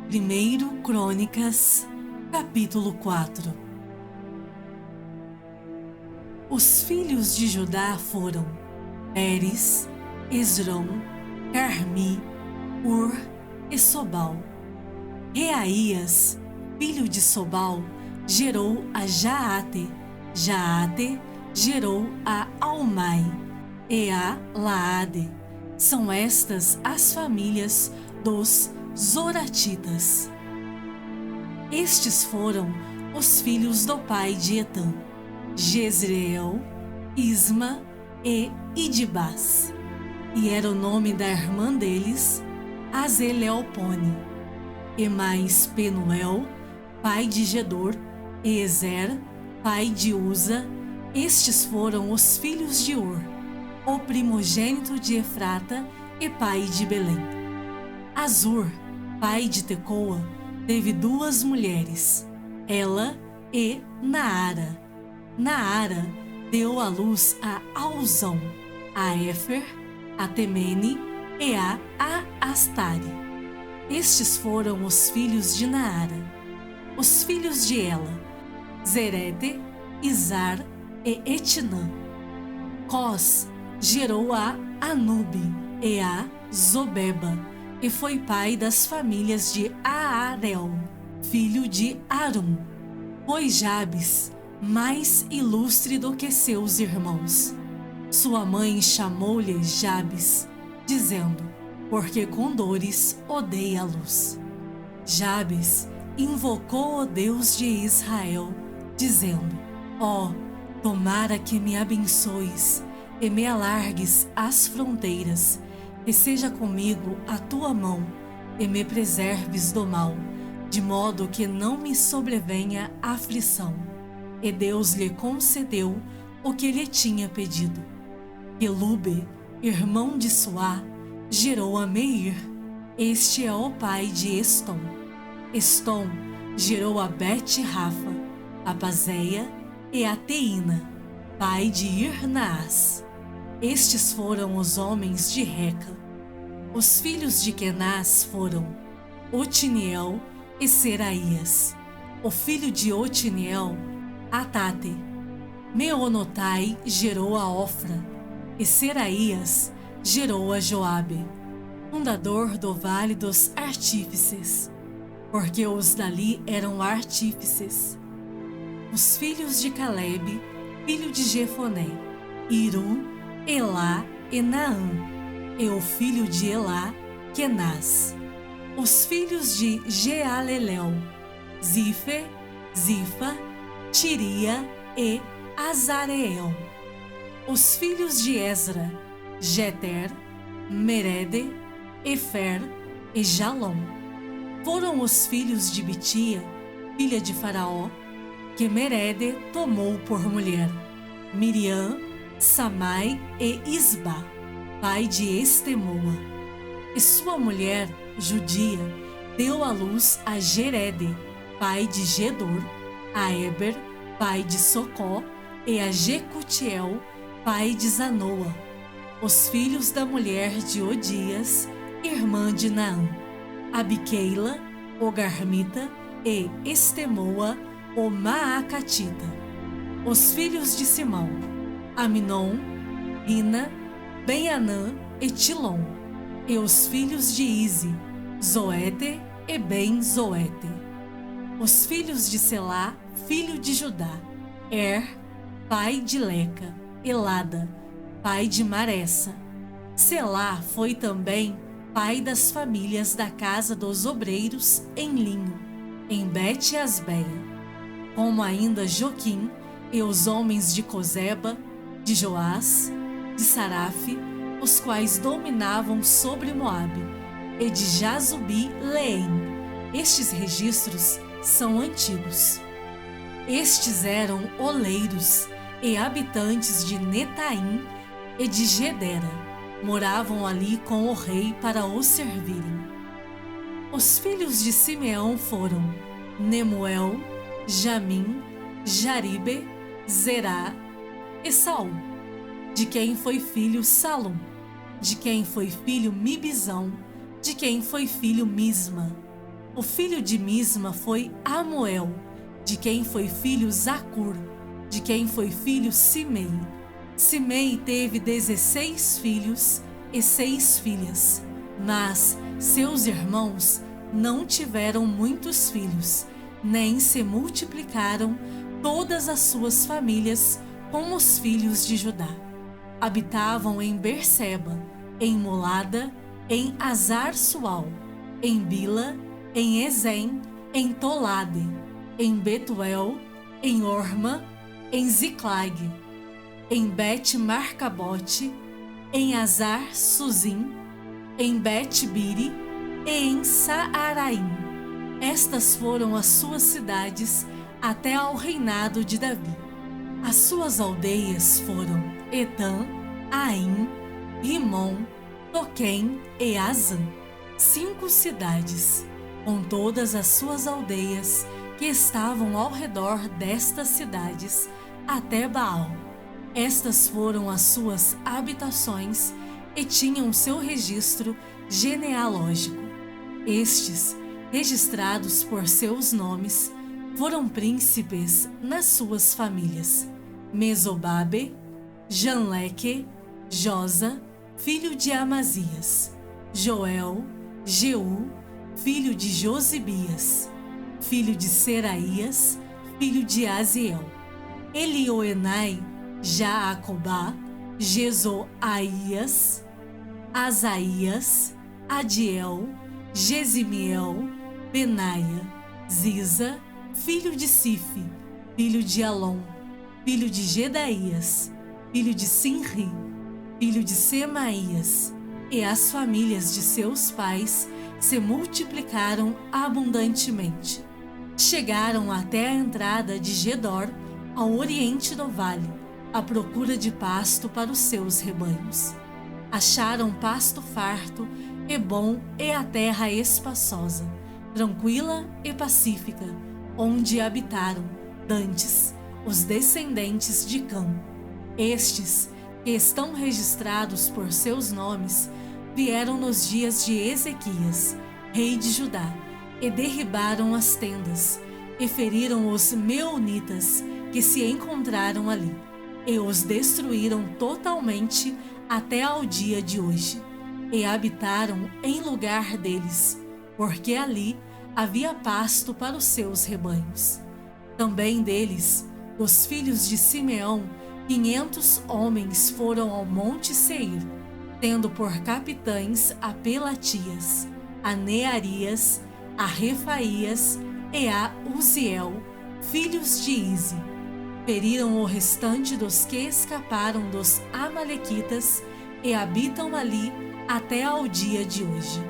Primeiro Crônicas, capítulo 4. Os filhos de Judá foram Pérez, Esrom, Carmi, Ur e Sobal. Reaías, filho de Sobal, gerou a Jaate. Jaate gerou a Almai e a Laade. São estas as famílias dos Zoratitas. Estes foram os filhos do pai de Etã: Jezreel, Isma e Idibás. E era o nome da irmã deles, Azeleopone. E mais Penuel, pai de Gedor, e Ezer, pai de Uza. Estes foram os filhos de Ur, o primogênito de Efrata e pai de Belém. Azur, pai de Tecoa, teve duas mulheres, Ela e Naara. Naara deu à luz a Alzão, a Éfer, a Temene e a Astare. Estes foram os filhos de Naara. Os filhos de Ela: Zerete, Izar e Etnã. Cós gerou a Anube e a Zobeba, e foi pai das famílias de Aarel, filho de Arum. Foi Jabes mais ilustre do que seus irmãos. Sua mãe chamou-lhe Jabes, dizendo: porque com dores odeia a luz. Jabes invocou o Deus de Israel, dizendo: ó, tomara que me abençoes e me alargues as fronteiras, e seja comigo a tua mão, e me preserves do mal, de modo que não me sobrevenha aflição. E Deus lhe concedeu o que lhe tinha pedido. Quelube, irmão de Suá, gerou a Meir. Este é o pai de Estom. Estom gerou a Bet-Rafa, a Pazeia e a Teína, pai de Irnaás. Estes foram os homens de Reca. Os filhos de Kenaz foram Otiniel e Seraías. O filho de Otiniel, Atate. Meonotai gerou a Ofra, e Seraías gerou a Joabe, fundador do Vale dos Artífices, porque os dali eram artífices. Os filhos de Calebe, filho de Jefoné: Iru, Elá e Naã, e o filho de Elá, Kenaz. Os filhos de Jealelel: Zife, Zifa, Tiria e Azareel. Os filhos de Ezra: Jeter, Merede, Efer e Jalom. Foram os filhos de Bitia, filha de Faraó, que Merede tomou por mulher: Miriam, Samai e Isba, pai de Estemoa. E sua mulher, judia, deu à luz a Jerede, pai de Gedor, a Eber, pai de Socó, e a Jecutiel, pai de Zanoa. Os filhos da mulher de Odias, irmã de Naã: Abiqueila, o Garmita, e Estemoa, o Maacatita. Os filhos de Simão: Aminon, Ina, Benanã e Tilom. E os filhos de Ize: Zoete e Ben-Zoete. Os filhos de Selá, filho de Judá: pai de Leca, Elada, pai de Maressa. Selá foi também pai das famílias da casa dos obreiros em linho, em Bet-Asbeia, como ainda Joquim e os homens de Cozeba, de Joás, de Sarafe, os quais dominavam sobre Moabe, e de Jazubi-Leém. Estes registros são antigos. Estes eram oleiros e habitantes de Netaim e de Gedera. Moravam ali com o rei para o servirem. Os filhos de Simeão foram Nemuel, Jamim, Jaribe, Zerá e Saul, de quem foi filho Salum, de quem foi filho Mibizão, de quem foi filho Misma. O filho de Misma foi Amoel, de quem foi filho Zacur, de quem foi filho Simei. Simei teve 16 filhos e 6 filhas, mas seus irmãos não tiveram muitos filhos, nem se multiplicaram todas as suas famílias como os filhos de Judá. Habitavam em Berseba, em Molada, em Azar-Sual, em Bila, em Ezem, em Tolade, em Betuel, em Orma, em Ziclag, em Bet-Marcabote, em Azar-Suzim, em Bet-Biri e em Saaraim. Estas foram as suas cidades até ao reinado de Davi. As suas aldeias foram Etã, Aim, Rimon, Toquém e Azã, 5 cidades, com todas as suas aldeias que estavam ao redor destas cidades, até Baal. Estas foram as suas habitações e tinham seu registro genealógico. Estes, registrados por seus nomes, foram príncipes nas suas famílias: Mesobabe, Janleque, Josa, filho de Amazias, Joel, Jeú, filho de Josibias, filho de Seraías, filho de Aziel, Elioenai, Jaacobá, Jezoaías, Asaías, Adiel, Gesimiel, Benaia, Ziza, filho de Sife, filho de Alom, filho de Gedaías, filho de Sinri, filho de Semaías, e as famílias de seus pais se multiplicaram abundantemente. Chegaram até a entrada de Gedor, ao oriente do vale, à procura de pasto para os seus rebanhos. Acharam pasto farto e bom e a terra espaçosa, tranquila e pacífica, onde habitaram dantes os descendentes de Cã. Estes, que estão registrados por seus nomes, vieram nos dias de Ezequias, rei de Judá, e derribaram as tendas, e feriram os meunitas que se encontraram ali, e os destruíram totalmente até ao dia de hoje, e habitaram em lugar deles, porque ali havia pasto para os seus rebanhos. Também deles, dos filhos de Simeão, 500 homens foram ao monte Seir, tendo por capitães a Pelatias, a Nearias, a Refaías e a Uziel, filhos de Ize. Feriram o restante dos que escaparam dos Amalequitas e habitam ali até ao dia de hoje.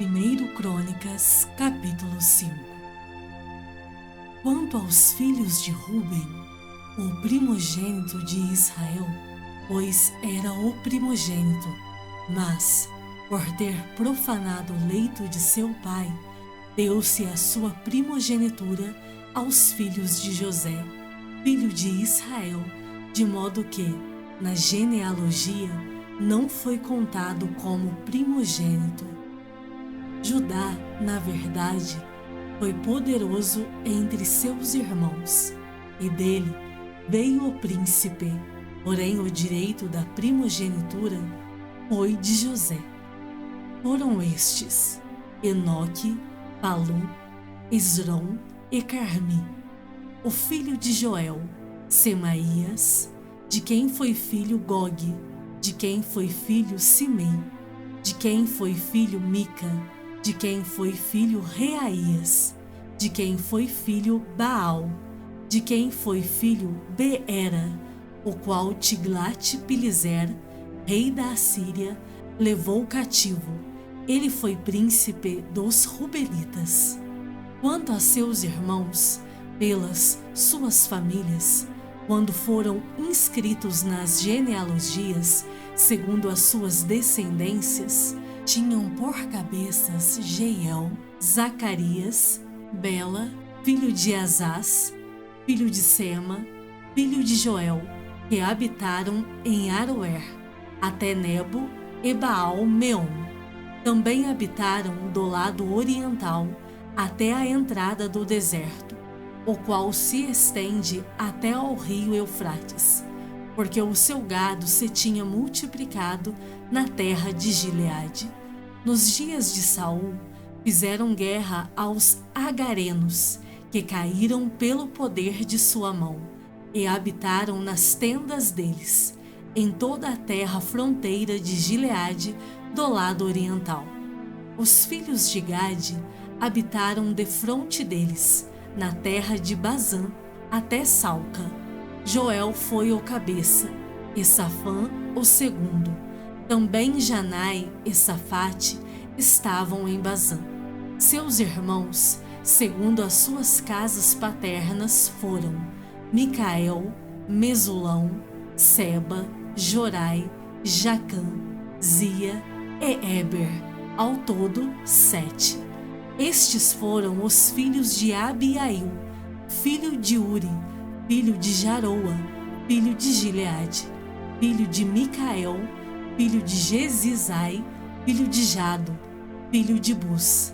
1 Crônicas, capítulo 5. Quanto aos filhos de Ruben, o primogênito de Israel, pois era o primogênito, mas, por ter profanado o leito de seu pai, deu-se a sua primogenitura aos filhos de José, filho de Israel, de modo que, na genealogia, não foi contado como primogênito. Judá, na verdade, foi poderoso entre seus irmãos, e dele veio o príncipe, porém o direito da primogenitura foi de José. Foram estes: Enoque, Palu, Esrom e Carmi. O filho de Joel, Semaías, de quem foi filho Gog, de quem foi filho Simei, de quem foi filho Mica, de quem foi filho Reaías, de quem foi filho Baal, de quem foi filho Beera, o qual Tiglat-Pileser, rei da Assíria, levou cativo. Ele foi príncipe dos Rubenitas. Quanto a seus irmãos, pelas suas famílias, quando foram inscritos nas genealogias, segundo as suas descendências, tinham por cabeças Jeiel, Zacarias, Bela, filho de Azaz, filho de Sema, filho de Joel, que habitaram em Aroer, até Nebo, e Baal-meon. Também habitaram do lado oriental até a entrada do deserto, o qual se estende até ao rio Eufrates, porque o seu gado se tinha multiplicado na terra de Gileade. Nos dias de Saul, fizeram guerra aos agarenos, que caíram pelo poder de sua mão, e habitaram nas tendas deles, em toda a terra fronteira de Gileade, do lado oriental. Os filhos de Gade habitaram defronte deles, na terra de Bazã, até Salca. Joel foi o cabeça, e Safã o segundo. Também Janai e Safate estavam em Bazã. Seus irmãos, segundo as suas casas paternas, foram Micael, Mesulão, Seba, Jorai, Jacã, Zia e Eber, ao todo 7. Estes foram os filhos de Abiail, filho de Uri, filho de Jaroa, filho de Gileade, filho de Micael, filho de Jesizai, filho de Jado, filho de Bus.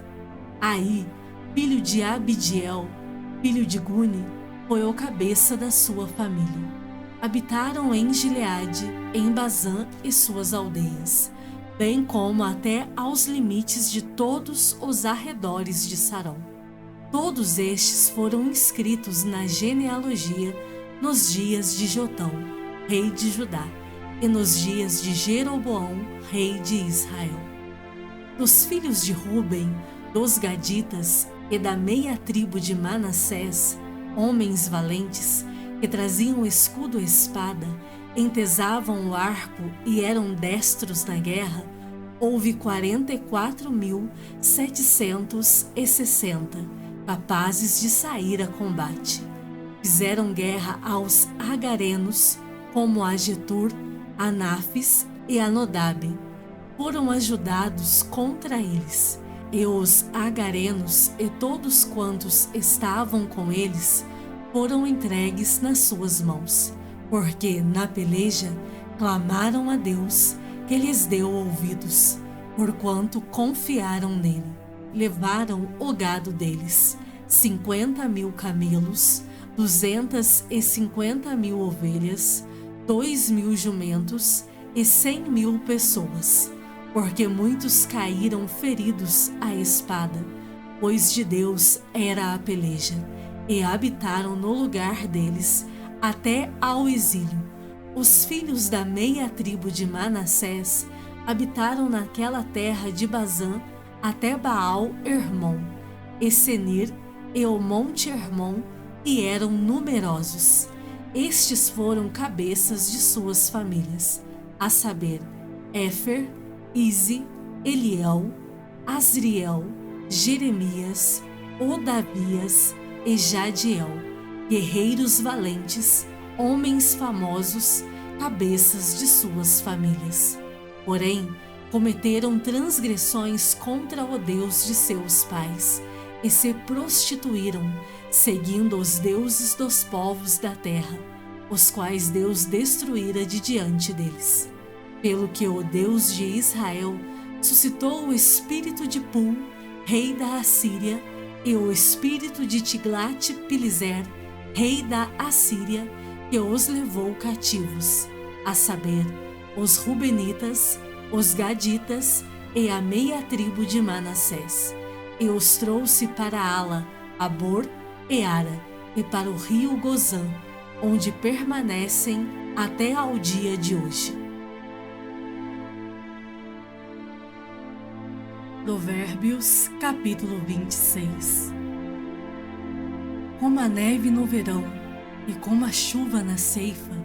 Aí, filho de Abidiel, filho de Guni, foi o cabeça da sua família. Habitaram em Gileade, em Bazã e suas aldeias, bem como até aos limites de todos os arredores de Sarón. Todos estes foram inscritos na genealogia nos dias de Jotão, rei de Judá, e nos dias de Jeroboão, rei de Israel. Dos filhos de Ruben, dos Gaditas e da meia tribo de Manassés, homens valentes, que traziam escudo e espada, entesavam o arco e eram destros na guerra, houve 44.760, capazes de sair a combate. Fizeram guerra aos agarenos, como a Getur, a Nafis e a Nodabe. Foram ajudados contra eles, e os agarenos e todos quantos estavam com eles foram entregues nas suas mãos, porque na peleja clamaram a Deus, que lhes deu ouvidos, porquanto confiaram nele. Levaram o gado deles, 50.000 camelos, 250.000 ovelhas, 2.000 jumentos e 100.000 pessoas, porque muitos caíram feridos à espada, pois de Deus era a peleja, e habitaram no lugar deles até ao exílio. Os filhos da meia tribo de Manassés habitaram naquela terra de Bazã até Baal-Hermon, e Senir e o monte Hermon, e eram numerosos. Estes foram cabeças de suas famílias, a saber, Éfer, Ize, Eliel, Asriel, Jeremias, Odavias e Jadiel, guerreiros valentes, homens famosos, cabeças de suas famílias. Porém, cometeram transgressões contra o Deus de seus pais e se prostituíram, seguindo os deuses dos povos da terra, os quais Deus destruíra de diante deles. Pelo que o Deus de Israel suscitou o espírito de Pul, rei da Assíria, e o espírito de Tiglat-Pileser, rei da Assíria, que os levou cativos, a saber, os Rubenitas, os Gaditas e a meia tribo de Manassés, e os trouxe para Ala, Abor e Ara, e para o rio Gozã, onde permanecem até ao dia de hoje. Provérbios, capítulo 26. Como a neve no verão e como a chuva na ceifa,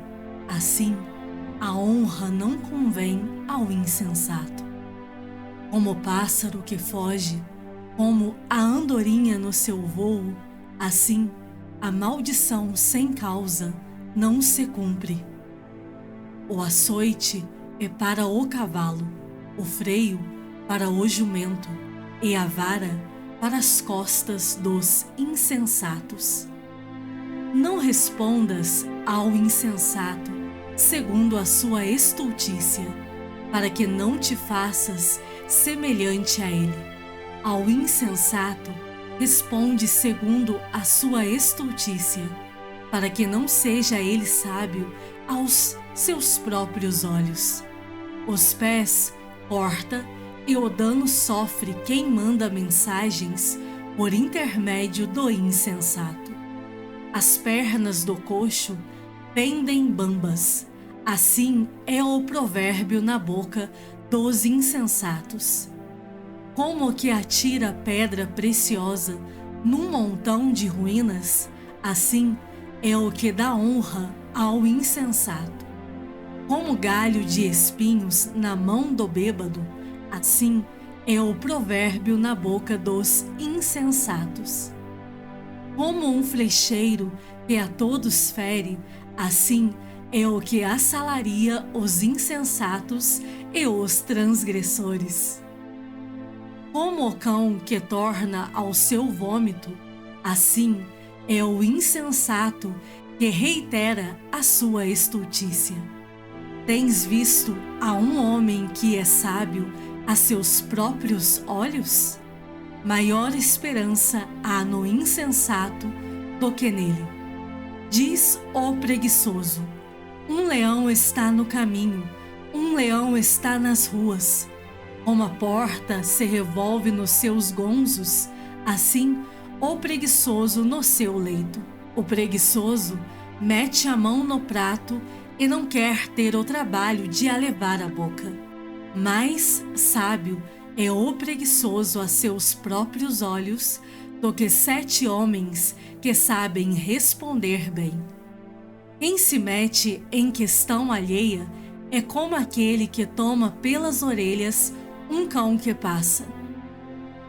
assim a honra não convém ao insensato. Como o pássaro que foge, como a andorinha no seu vôo, assim a maldição sem causa não se cumpre. O açoite é para o cavalo, o freio para o jumento, e a vara para as costas dos insensatos. Não respondas ao insensato segundo a sua estultícia, para que não te faças semelhante a ele. Ao insensato, responde segundo a sua estultícia, para que não seja ele sábio aos seus próprios olhos. Os pés corta e o dano sofre quem manda mensagens por intermédio do insensato. As pernas do coxo pendem bambas, assim é o provérbio na boca dos insensatos. Como o que atira pedra preciosa num montão de ruínas, assim é o que dá honra ao insensato. Como galho de espinhos na mão do bêbado, assim é o provérbio na boca dos insensatos. Como um flecheiro que a todos fere, assim é o que assalaria os insensatos e os transgressores. Como o cão que torna ao seu vômito, assim é o insensato que reitera a sua estultícia. Tens visto a um homem que é sábio a seus próprios olhos? Maior esperança há no insensato do que nele. Diz o preguiçoso: um leão está no caminho, um leão está nas ruas. Como a porta se revolve nos seus gonzos, assim o preguiçoso no seu leito. O preguiçoso mete a mão no prato e não quer ter o trabalho de a levar à boca. Mais sábio é o preguiçoso a seus próprios olhos do que 7 homens que sabem responder bem. Quem se mete em questão alheia é como aquele que toma pelas orelhas um cão que passa.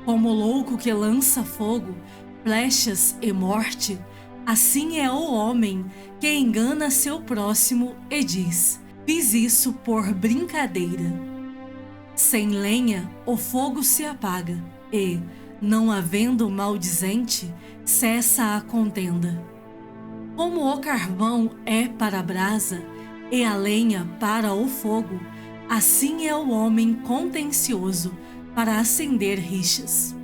Como o louco que lança fogo, flechas e morte, assim é o homem que engana seu próximo e diz: fiz isso por brincadeira. Sem lenha, o fogo se apaga e, não havendo maldizente, cessa a contenda. Como o carvão é para a brasa e a lenha para o fogo, assim é o homem contencioso para acender rixas.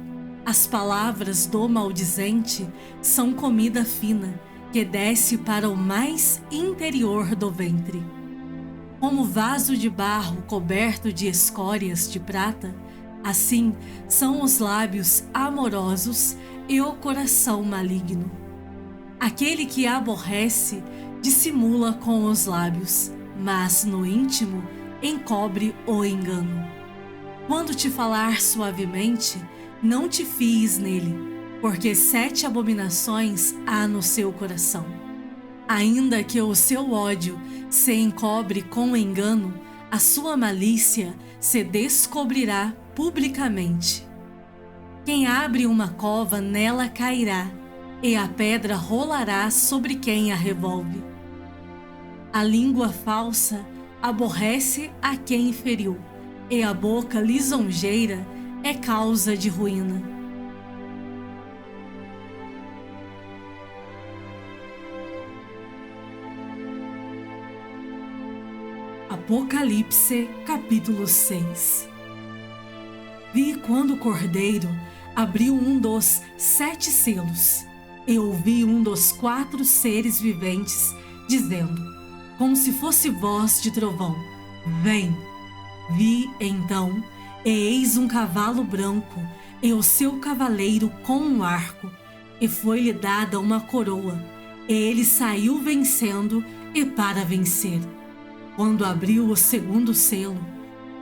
As palavras do maldizente são comida fina, que desce para o mais interior do ventre. Como vaso de barro coberto de escórias de prata, assim são os lábios amorosos e o coração maligno. Aquele que aborrece dissimula com os lábios, mas no íntimo encobre o engano. Quando te falar suavemente, não te fies nele, porque 7 abominações há no seu coração. Ainda que o seu ódio se encobre com engano, a sua malícia se descobrirá publicamente. Quem abre uma cova nela cairá, e a pedra rolará sobre quem a revolve. A língua falsa aborrece a quem feriu, e a boca lisonjeira é causa de ruína. Apocalipse, capítulo 6. Vi quando o Cordeiro abriu um dos 7 selos. Eu ouvi um dos 4 seres viventes dizendo, como se fosse voz de trovão: vem! Vi então, e eis um cavalo branco, e o seu cavaleiro com um arco, e foi-lhe dada uma coroa, e ele saiu vencendo e para vencer. Quando abriu o segundo selo,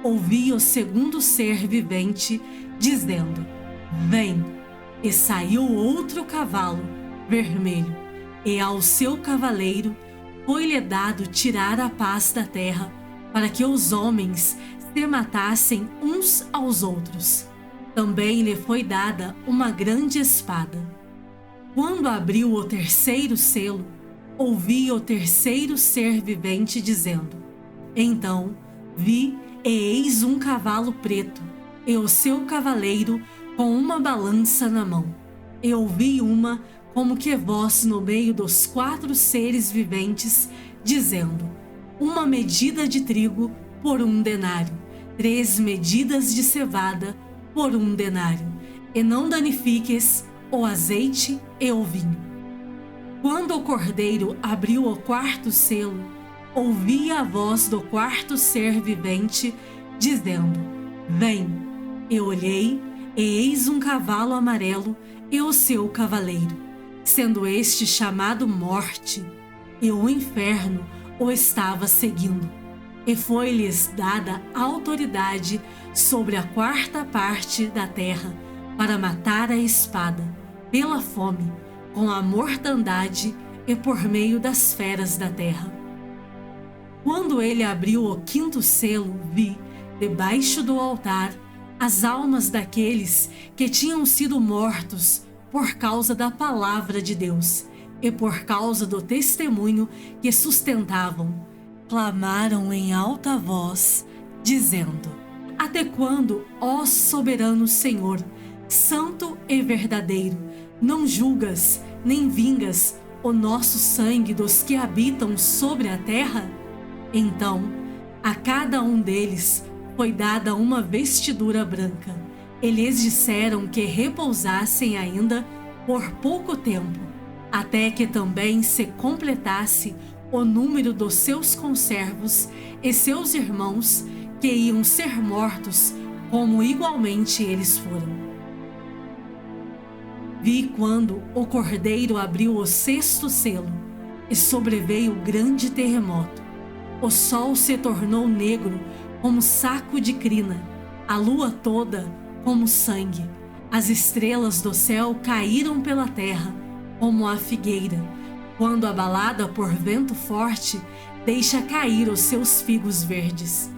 ouvi o segundo ser vivente dizendo: vem! E saiu outro cavalo, vermelho, e ao seu cavaleiro foi-lhe dado tirar a paz da terra, para que os homens se matassem uns aos outros. Também lhe foi dada uma grande espada. Quando abriu o terceiro selo, ouvi o terceiro ser vivente dizendo: então vi, e eis um cavalo preto, e o seu cavaleiro com uma balança na mão. E ouvi uma como que voz no meio dos 4 seres viventes, dizendo: uma medida de trigo por 1 denário, 3 medidas de cevada por 1 denário, e não danifiques o azeite e o vinho. Quando o cordeiro abriu o 4º selo, ouvi a voz do 4º ser vivente, dizendo: Vem. Eu olhei, e eis um cavalo amarelo e o seu cavaleiro, sendo este chamado Morte, e o inferno o estava seguindo. E foi-lhes dada autoridade sobre a 4ª parte da terra, para matar a espada, pela fome, com a mortandade e por meio das feras da terra. Quando ele abriu o 5º selo, vi, debaixo do altar, as almas daqueles que tinham sido mortos por causa da palavra de Deus e por causa do testemunho que sustentavam. Clamaram em alta voz, dizendo: Até quando, ó soberano Senhor, santo e verdadeiro, não julgas nem vingas o nosso sangue dos que habitam sobre a terra? Então, a cada um deles foi dada uma vestidura branca. Eles disseram que repousassem ainda por pouco tempo, até que também se completasse o número dos seus conservos e seus irmãos, que iam ser mortos, como igualmente eles foram. Vi quando o cordeiro abriu o 6º selo, e sobreveio grande terremoto. O sol se tornou negro como saco de crina, a lua toda como sangue. As estrelas do céu caíram pela terra, como a figueira, quando, abalada por vento forte, deixa cair os seus figos verdes.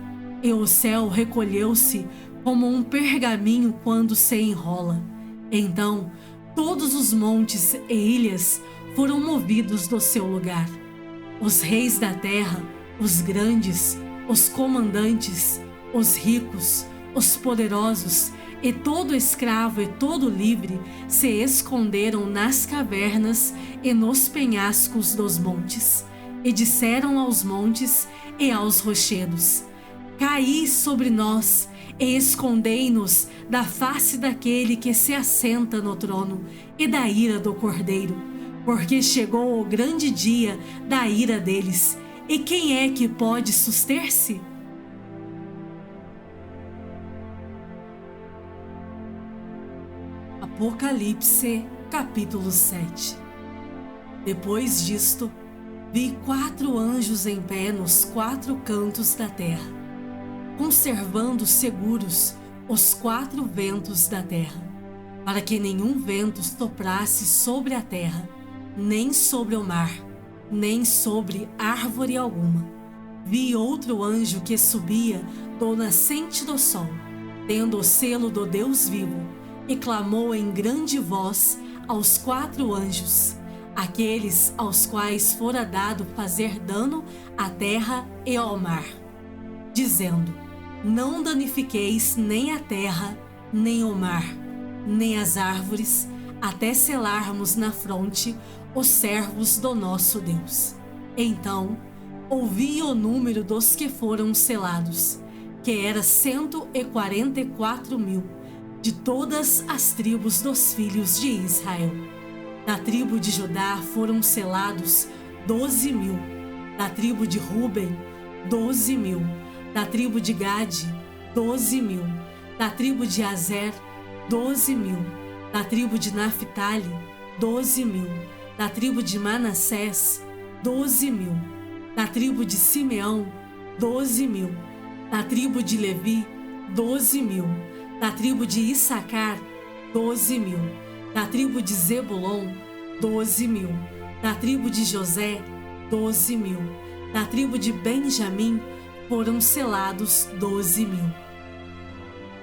E o céu recolheu-se como um pergaminho quando se enrola. Então, todos os montes e ilhas foram movidos do seu lugar. Os reis da terra, os grandes, os comandantes, os ricos, os poderosos e todo escravo e todo livre se esconderam nas cavernas e nos penhascos dos montes, e disseram aos montes e aos rochedos: Caí sobre nós e escondei-nos da face daquele que se assenta no trono e da ira do Cordeiro, porque chegou o grande dia da ira deles. E quem é que pode suster-se? Apocalipse, capítulo 7. Depois disto, vi 4 anjos em pé nos 4 cantos da terra, conservando seguros os 4 ventos da terra, para que nenhum vento soprasse sobre a terra, nem sobre o mar, nem sobre árvore alguma. Vi outro anjo que subia do nascente do sol, tendo o selo do Deus vivo, e clamou em grande voz aos 4 anjos, aqueles aos quais fora dado fazer dano à terra e ao mar, dizendo: Não danifiqueis nem a terra, nem o mar, nem as árvores, até selarmos na fronte os servos do nosso Deus. Então ouvi o número dos que foram selados, que era 144.000, de todas as tribos dos filhos de Israel. Da tribo de Judá foram selados 12.000, da tribo de Ruben 12.000, da tribo de Gade 12.000, da tribo de Azer 12.000, da tribo de Naphtali 12.000, da tribo de Manassés 12.000, da tribo de Simeão 12.000, da tribo de Levi 12.000, da tribo de Issacar 12.000, da tribo de Zebulon 12.000, da tribo de José 12.000, da tribo de Benjamim foram selados 12.000.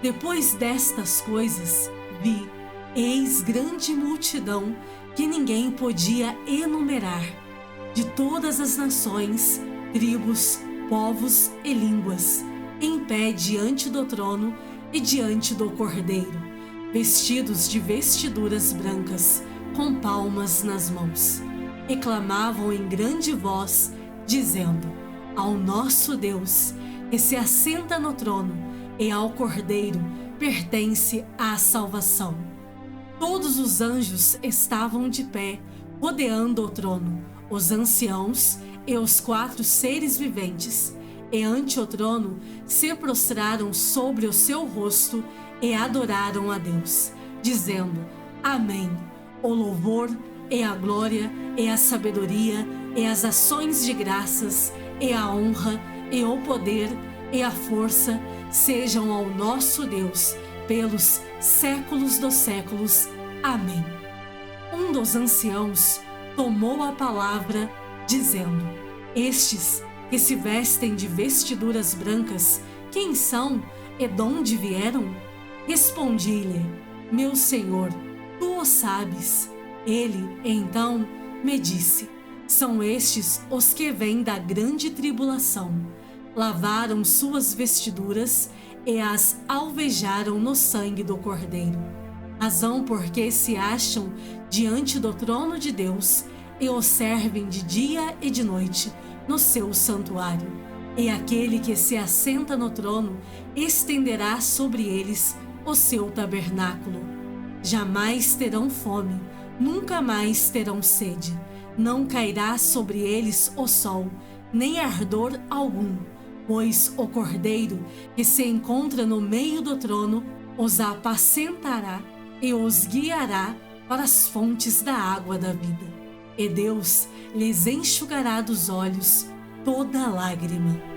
Depois destas coisas, vi, eis grande multidão que ninguém podia enumerar, de todas as nações, tribos, povos e línguas, em pé diante do trono e diante do Cordeiro, vestidos de vestiduras brancas, com palmas nas mãos, e clamavam em grande voz, dizendo: Ao nosso Deus, que se assenta no trono, e ao Cordeiro pertence a salvação. Todos os anjos estavam de pé, rodeando o trono, os anciãos e os 4 seres viventes, e ante o trono se prostraram sobre o seu rosto e adoraram a Deus, dizendo: Amém. O louvor e a glória e a sabedoria e as ações de graças e a honra e o poder e a força sejam ao nosso Deus pelos séculos dos séculos. Amém. Um dos anciãos tomou a palavra, dizendo: Estes que se vestem de vestiduras brancas, quem são e donde vieram? Respondi-lhe: Meu Senhor, tu o sabes. Ele, então, me disse: São estes os que vêm da grande tribulação. Lavaram suas vestiduras e as alvejaram no sangue do Cordeiro. Razão porque se acham diante do trono de Deus e o servem de dia e de noite no seu santuário. E aquele que se assenta no trono estenderá sobre eles o seu tabernáculo. Jamais terão fome, nunca mais terão sede. Não cairá sobre eles o sol, nem ardor algum, pois o Cordeiro que se encontra no meio do trono os apacentará e os guiará para as fontes da água da vida. E Deus lhes enxugará dos olhos toda lágrima.